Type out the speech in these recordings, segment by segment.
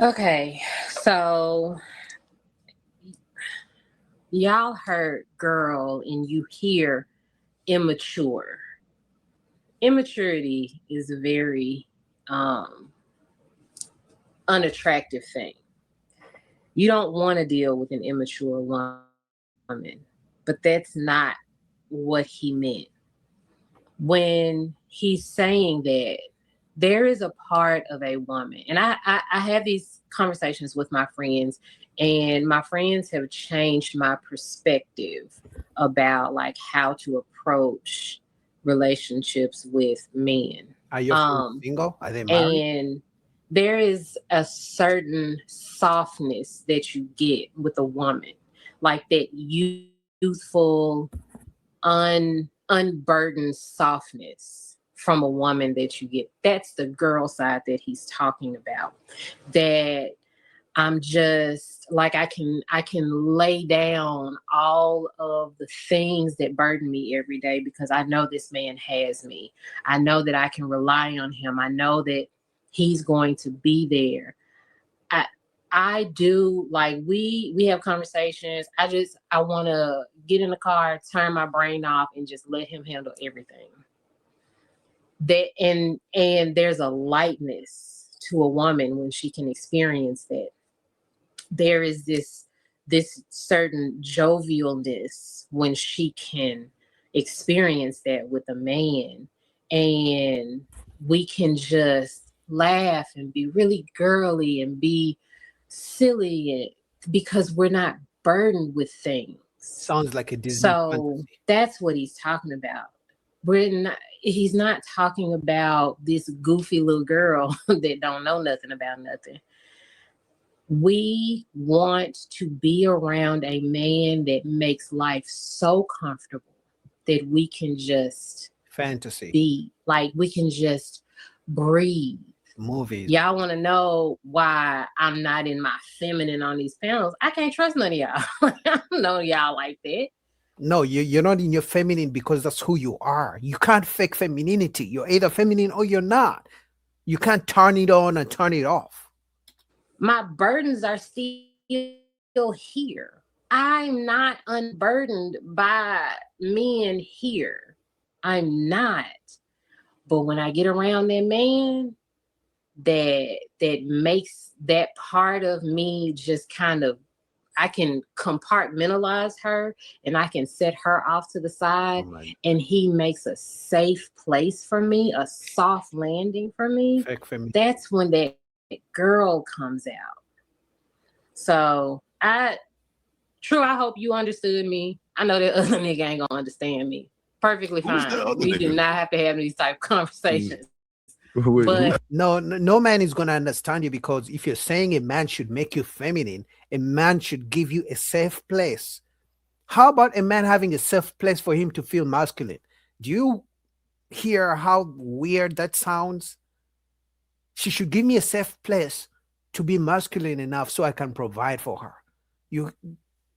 Okay, so y'all heard girl and you hear immature. Immaturity is a very unattractive thing. You don't want to deal with an immature woman, but that's not what he meant. When he's saying that, there is a part of a woman, and I have these conversations with my friends, and my friends have changed my perspective about like how to approach relationships with men. Are your friends single? Are they married? And there is a certain softness that you get with a woman, like that youthful, unburdened softness from a woman that you get. That's the girl side that he's talking about. That I'm just like I can lay down all of the things that burden me every day because I know this man has me. I know that I can rely on him. I know that he's going to be there. I I do like we have conversations. I want to get in the car, turn my brain off, and just let him handle everything. That and there's a lightness to a woman when she can experience that. There is this certain jovialness when she can experience that with a man, and we can just laugh and be really girly and be silly because we're not burdened with things. Sounds like a Disney So fantasy. that's what he's talking about. He's not talking about this goofy little girl that don't know nothing about nothing. We want to be around a man that makes life so comfortable that we can just Fantasy be like, we can just breathe. movies. Y'all want to know why I'm not in my feminine on these panels? I can't trust none of y'all. I don't know y'all like that. No, you're not in your feminine because that's who you are. You can't fake femininity. You're either feminine or you're not. You can't turn it on and turn it off. My burdens are still here. I'm not unburdened by men here. I'm not. But when I get around that man, that makes that part of me just kind of, I can compartmentalize her and I can set her off to the side, Right. and he makes a safe place for me, a soft landing for me. Fake feminine. That's when that girl comes out. So I hope you understood me. I know that other nigga ain't gonna understand me. Perfectly Who's the fine. other We do nigga? not have to have these type of conversations. Wait, who? But No man is going to understand you, because if you're saying a man should make you feminine, a man should give you a safe place. How about a man having a safe place for him to feel masculine? Do you hear how weird that sounds? She should give me a safe place to be masculine enough so I can provide for her. You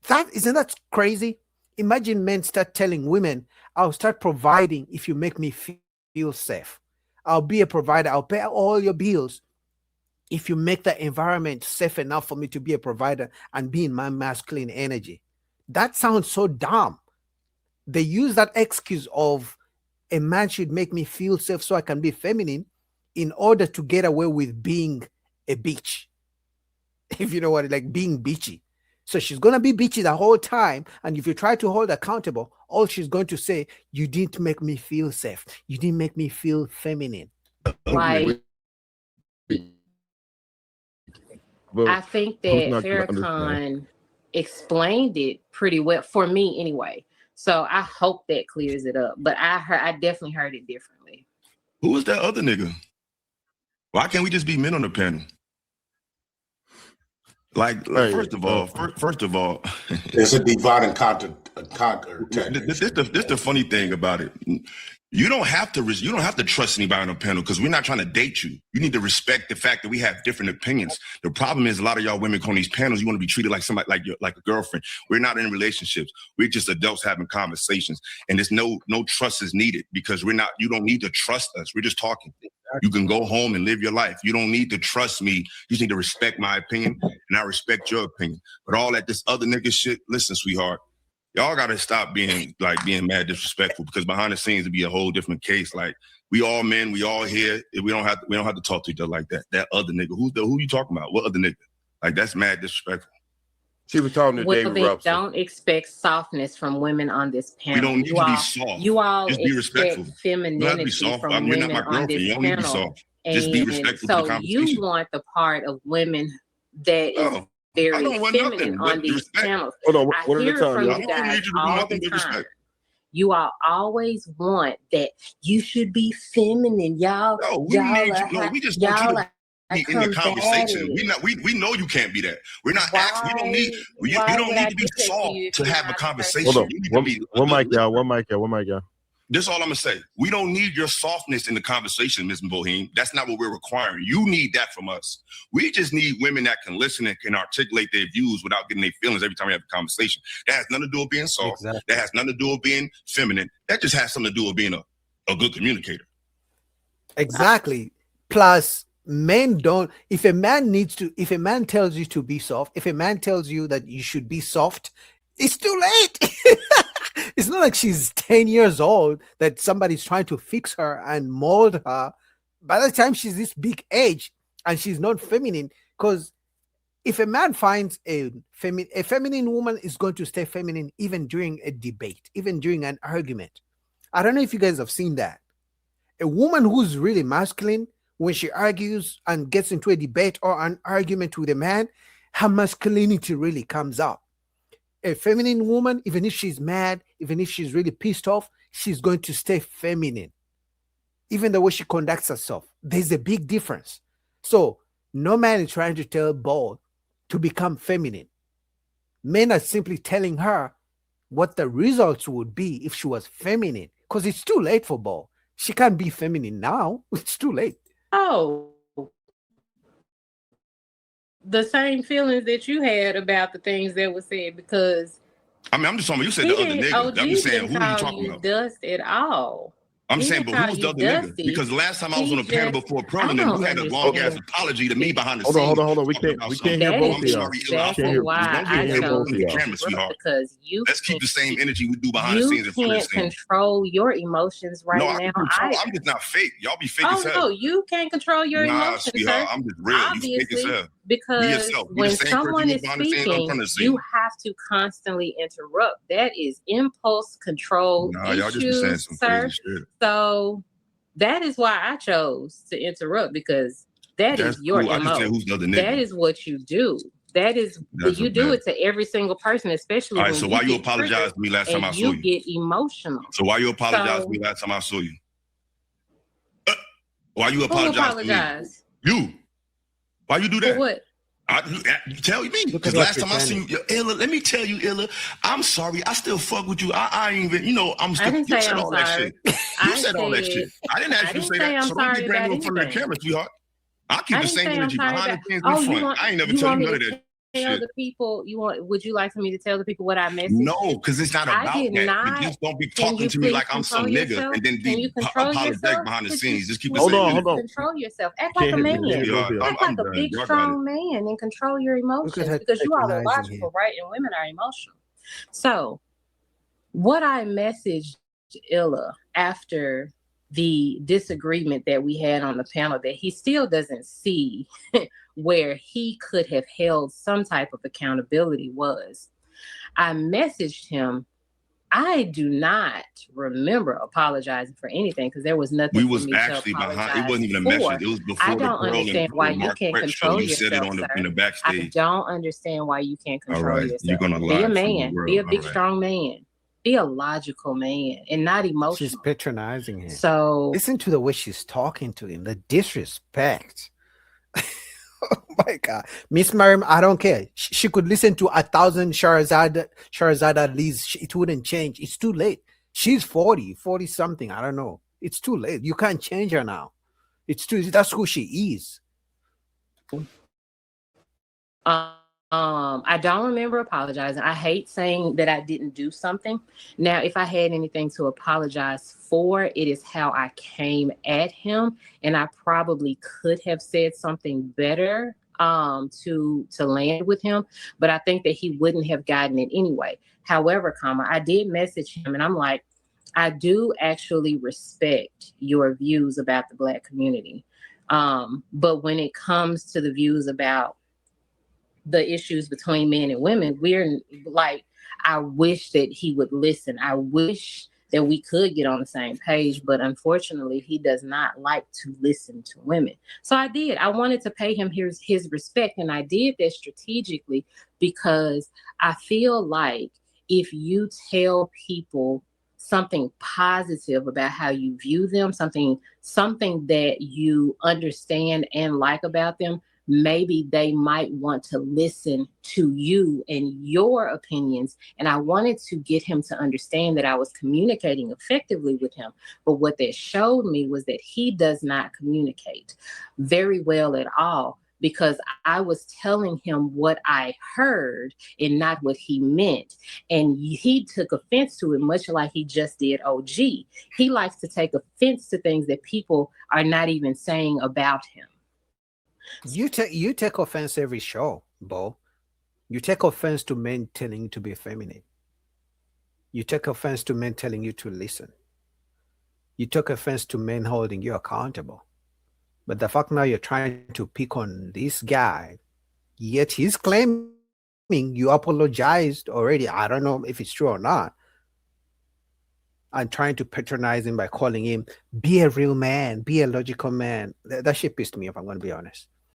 that isn't that crazy? Imagine men start telling women, I'll start providing if you make me feel safe. I'll be a provider. I'll pay all your bills if you make the environment safe enough for me to be a provider and be in my masculine energy. That sounds so dumb. They use that excuse of a man should make me feel safe so I can be feminine in order to get away with being a bitch. If you know what, like being bitchy. So she's going to be bitchy the whole time. And if you try to hold her accountable, all she's going to say, you didn't make me feel safe. You didn't make me feel feminine. like, But I think who's that not gonna understand? Farrakhan explained it pretty well for me anyway. So I hope that clears it up. But I definitely heard it differently. Who is that other nigga? Why can't we just be men on the panel? Like, Hey, first of all, It's a divide and conquer this tactic. the funny thing about it. You don't have to trust anybody on the panel because we're not trying to date you. You need to respect the fact that we have different opinions. The problem is a lot of y'all women on these panels, you want to be treated like somebody like a girlfriend. We're not in relationships. We're just adults having conversations. And there's no trust is needed because you don't need to trust us. We're just talking. You can go home and live your life. You don't need to trust me. You just need to respect my opinion and I respect your opinion. But all that this other nigga shit, listen, sweetheart. Y'all gotta stop being mad disrespectful because behind the scenes it'd be a whole different case. Like we all men, we all here. We don't have to talk to each other like that. That other nigga, who you talking about? What other nigga? Like that's mad disrespectful. She was talking to David Robson. Don't expect softness from women on this panel. We don't need to be soft. You all just be respectful. Femininity from women on this panel. Need to be soft. Just be respectful. So you want the part of women that is very feminine on these panels. Hold on, I hear from you guys all the time. You all always want that you should be feminine, y'all. No, we just want you to be in the conversation. We know you can't be that. We're not asking. We don't need. You don't need to be soft to have a conversation. Hold on. One mic, y'all. This is all I'm gonna say. We don't need your softness in the conversation, Ms. Boheme. That's not what we're requiring. You need that from us. We just need women that can listen and can articulate their views without getting their feelings every time we have a conversation. That has nothing to do with being soft. Exactly. That has nothing to do with being feminine. That just has something to do with being a good communicator. Exactly. Plus, men don't. If a man tells you to be soft, if a man tells you that you should be soft, it's too late. It's not like she's 10 years old that somebody's trying to fix her and mold her. By the time she's this big age and she's not feminine, because if a man finds a feminine woman is going to stay feminine even during a debate, even during an argument. I don't know if you guys have seen that. A woman who's really masculine, when she argues and gets into a debate or an argument with a man, her masculinity really comes up. A feminine woman, even if she's mad, even if she's really pissed off, she's going to stay feminine. Even the way she conducts herself, there's a big difference. So no man is trying to tell Ball to become feminine. Men are simply telling her what the results would be if she was feminine, because it's too late for Ball. She can't be feminine now. It's too late. Oh, the same feelings that you had about the things that were said, because I mean, I'm just talking about, you said the other nigga. I'm just saying, who are you talking about? Dust at all. I'm saying, but who's the other nigga? Because the last time I was on a panel before Perlin, you had a long ass apology to me behind the scenes. Hold on. We can't hear both of y'all. That's why I chose the camera, sweetheart. Because let's keep the same energy we do behind the scenes. You can't control your emotions right now. I'm just not fake. Y'all be fake as hell. No, you can't control your emotions, sweetheart. I'm just real. You fake as hell. Because when someone is speaking, you have to constantly interrupt. That is impulse control issues, sir. So that is why I chose to interrupt, because that is your emotion. That is what you do. That is you do it to every single person, especially. All right. So why you apologize to me last time I saw you? You get emotional. So why you apologize to me last time I saw you? Why you apologize to me? You. Why you do that? For what? Tell me, because last time I seen you, Illa, let me tell you, Illa, I'm sorry. I still fuck with you. I ain't even, I'm still. You said all that shit. You said all that shit. I didn't ask you to say that. So don't be brand new in front of the camera, sweetheart. I'll keep the same energy behind the scenes in front. I ain't never tell you none of that. Tell the people would you like for me to tell the people what I messaged? No, because it's not about that. You just don't be talking to me like I'm some nigga and then be apologetic behind the scenes. Just keep the same energy. Hold on. Control yourself. Act like a man. Act like a big, strong man and control your emotions, because you all are logical, right? And women are emotional. So what I messaged Illa after the disagreement that we had on the panel, that he still doesn't see where he could have held some type of accountability, was I messaged him. I do not remember apologizing for anything, because there was nothing. We was actually behind. It wasn't even a message. It was before. I don't understand why you can't control yourself. You said it in the backstage. I don't understand why you can't control yourself. You're gonna be a man. Be a big, strong man. Be a logical man and not emotional. She's patronizing him. So listen to the way she's talking to him. The disrespect. Oh my God, Miss Mariam, I don't care. She could listen to 1,000 Shahrazad Ali's. It wouldn't change. It's too late. She's 40 something. I don't know. It's too late. You can't change her now. That's who she is. I don't remember apologizing. I hate saying that I didn't do something. Now, if I had anything to apologize for, it is how I came at him, and I probably could have said something better to land with him, but I think that he wouldn't have gotten it anyway. However, I did message him, and I'm like, I do actually respect your views about the Black community, but when it comes to the views about the issues between men and women, we're like, I wish that he would listen. I wish that we could get on the same page, but unfortunately, he does not like to listen to women. So I did. I wanted to pay him his respect, and I did that strategically because I feel like if you tell people something positive about how you view them, something that you understand and like about them, maybe they might want to listen to you and your opinions. And I wanted to get him to understand that I was communicating effectively with him. But what that showed me was that he does not communicate very well at all, because I was telling him what I heard and not what he meant. And he took offense to it, much like he just did OG. He likes to take offense to things that people are not even saying about him. You take offense every show, Bo. You take offense to men telling you to be feminine. You take offense to men telling you to listen. You took offense to men holding you accountable. But the fact now you're trying to pick on this guy, yet he's claiming you apologized already. I don't know if it's true or not. And trying to patronize him by calling him, be a real man, be a logical man. That shit pissed me off, I'm going to be honest.